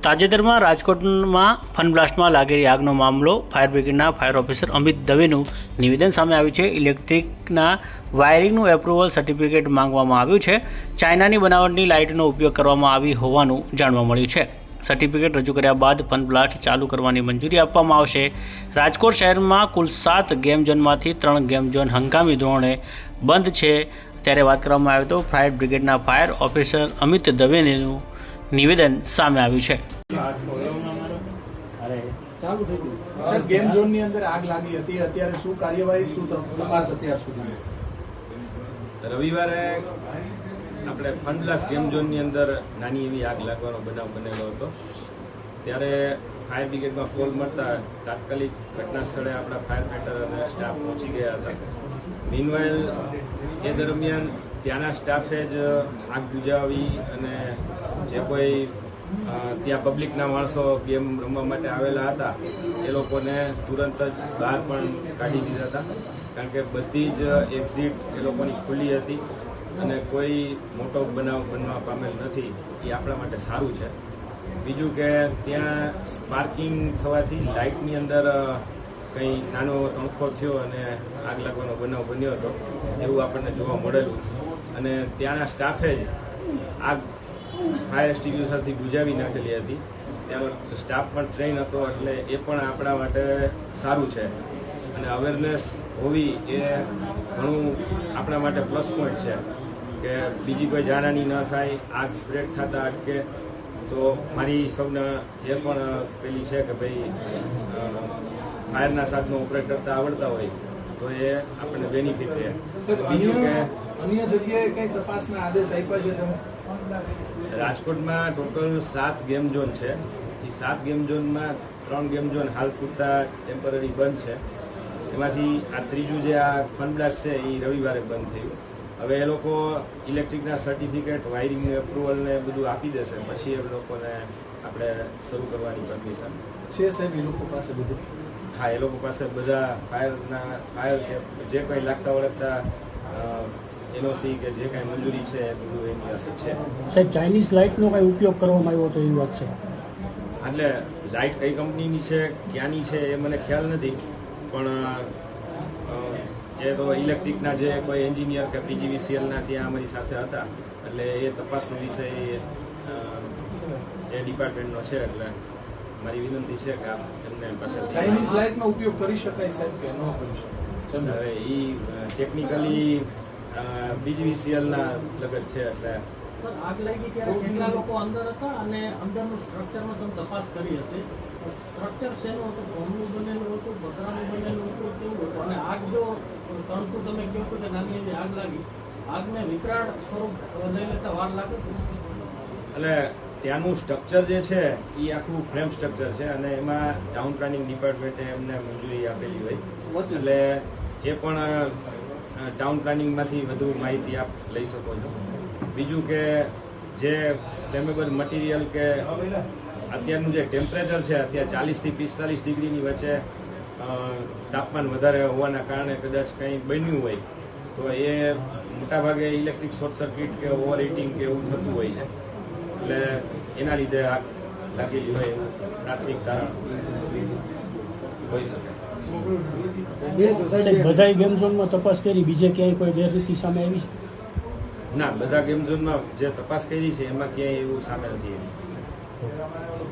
તાજેતરમાં રાજકોટમાં ફન બ્લાસ્ટમાં લાગેલી આગનો મામલો ફાયર બ્રિગેડના ફાયર ઓફિસર અમિત દવેનું નિવેદન સામે આવ્યું છે. ઇલેક્ટ્રિકના વાયરિંગનું એપ્રુવલ સર્ટિફિકેટ માંગવામાં આવ્યું છે. ચાઇનાની બનાવટની લાઇટનો ઉપયોગ કરવામાં આવી હોવાનું જાણવા મળ્યું છે. સર્ટિફિકેટ રજૂ કર્યા બાદ ફન બ્લાસ્ટ ચાલુ કરવાની મંજૂરી આપવામાં આવશે. રાજકોટ શહેરમાં કુલ 7 ગેમ ઝોનમાંથી 3 ગેમ ઝોન હંગામી ધોરણે બંધ છે. ત્યારે વાત કરવામાં આવે તો ફાયર બ્રિગેડના ફાયર ઓફિસર અમિત દવેનું નિવેદન સામે આવ્યું છે. ગેમ ઝોન ની અંદર આગ લાગી હતી, અત્યારે શું કાર્યવાહી, શું તપાસ અત્યાર સુધી? રવિવારે આપણે ફન બ્લાસ્ટ ગેમ ઝોનની અંદર નાની એવી આગ લાગવાનો બનાવ બનેલો હતો. ત્યારે ફાયર બ્રિગેડમાં કોલ મળતા તાત્કાલિક ઘટના સ્થળે આપણા ફાયર ફાઈટર અને સ્ટાફ પહોંચી ગયા હતા. મીનવાઇલ એ દરમિયાન ત્યાંના સ્ટાફે જ આગ બુઝાવી અને જે કોઈ ત્યાં પબ્લિકના માણસો ગેમ રમવા માટે આવેલા હતા એ લોકોને તુરંત જ બહાર પણ કાઢી દીધા હતા, કારણ કે બધી જ એક્ઝિટ એ લોકોની ખુલ્લી હતી અને કોઈ મોટો બનાવ બનવા પામેલ નથી. એ આપણા માટે સારું છે. બીજું કે ત્યાં સ્પાર્કિંગ થવાથી લાઇટની અંદર કંઈ નાનો તણખો થયો અને આગ લાગવાનો બનાવ બન્યો હતો એવું આપણને જોવા મળેલું. અને ત્યાંના સ્ટાફે જ આગ ફાયર એક્સટિંગ્યુશરથી બુઝાવી નાખેલી હતી. ત્યાંનો સ્ટાફ પણ ટ્રેન હતો, એટલે એ પણ આપણા માટે સારું છે. અને અવેરનેસ હોવી એ ઘણું આપણા માટે પ્લસ પોઈન્ટ છે કે બીજી કોઈ જાનહાની ન થાય, આગ સ્પ્રેડ થતા અટકે. તો મારી સૌને એ પણ પેલી છે કે ભાઈ ફાયરના સાધનો ઓપરેટ કરતા આવડતા હોય તો એ આપણને બેનિફિટ રહે. બીજું કે અન્ય જગ્યાએ કઈ તપાસના આદેશ આપ્યા છે તમે? રાજકોટમાં ટોટલ 7 ગેમ ઝોન છે. એ 7 ગેમ ઝોનમાં 3 ગેમ ઝોન હાલ પૂરતા ટેમ્પરરી બંધ છે. એમાંથી આ ત્રીજું જે આ ફન બ્લાસ્ટ છે એ રવિવારે બંધ થયું. હવે એ લોકો ઇલેક્ટ્રિકના સર્ટિફિકેટ, વાયરિંગનું એપ્રુવલ ને બધું આપી દેશે, પછી એ લોકોને આપણે શરૂ કરવાની પરમિશન છે. સાહેબ એ લોકો પાસે બધું? હા, એ લોકો પાસે બધા ફાયર જે કંઈ લાગતા વળગતા એનઓસી કે જે કાંઈ મંજૂરી છે એ બધું એની પાસે છે. સાહેબ, ચાઇનીઝ લાઇટનો કંઈ ઉપયોગ કરવામાં આવ્યો તો એવી વાત છે? એટલે લાઇટ કઈ કંપનીની છે, ક્યાંની છે એ મને ખ્યાલ નથી, પણ એ તો ઇલેક્ટ્રિકના જે કોઈ એન્જિનિયર કે પીજીવીસીએલના ત્યાં અમારી સાથે હતા, એટલે એ તપાસનો વિષય એ ડિપાર્ટમેન્ટનો છે. એટલે મારી વિનંતી છે કે એમને પાસે ચાઇનીઝ લાઇટનો ઉપયોગ કરી શકાય સાહેબ કે ન કરી શકાય? હવે એ ટેકનિકલી પીજીવીસીએલના લગત છે. એટલે આગ લાગી ત્યારે કેટલા લોકો અંદર હતા અને અંદરનું સ્ટ્રક્ચરમાં તમે તપાસ કરી હશે? સ્ટ્રક્ચર શેનું હતું? ફોર્મનું બનેલું હતું, પતરાનું બનેલું હતું, કેવું હતું? અને આગ જો તણખું તમે કહો છો કે નાની એવી આગ લાગી, આગને વિકરાળ સ્વરૂપ લઈ લેતા વાર લાગે? એટલે ત્યાંનું સ્ટ્રક્ચર જે છે એ આખું ફ્રેમ સ્ટ્રક્ચર છે અને એમાં ટાઉન પ્લાનિંગ ડિપાર્ટમેન્ટે એમને મંજૂરી આપેલી હોય, એટલે એ પણ ટાઉન પ્લાનિંગમાંથી વધુ માહિતી આપ લઈ શકો છો. બીજું કે જે ફ્લેમેબલ મટીરિયલ કે અત્યારનું જે ટેમ્પરેચર છે, અત્યારે 40 થી 45 ડિગ્રીની વચ્ચે તાપમાન વધારે હોવાના કારણે કદાચ કંઈ બન્યું હોય તો એ મોટાભાગે ઇલેક્ટ્રિક શોર્ટ સર્કિટ કે ઓવર હીટિંગ કે એવું થતું હોય છે. એટલે એના લીધે આગ લાગેલી હોય એવું પ્રાથમિક તારણ હોઈ શકે. બધા ગેમ ઝોનમાં તપાસ કરી, બીજે ક્યાંય કોઈ ગેરરીતિ સામે આવી છે? ના, બધા ગેમ ઝોનમાં જે તપાસ કરી છે એમાં ક્યાંય એવું સામે નથી.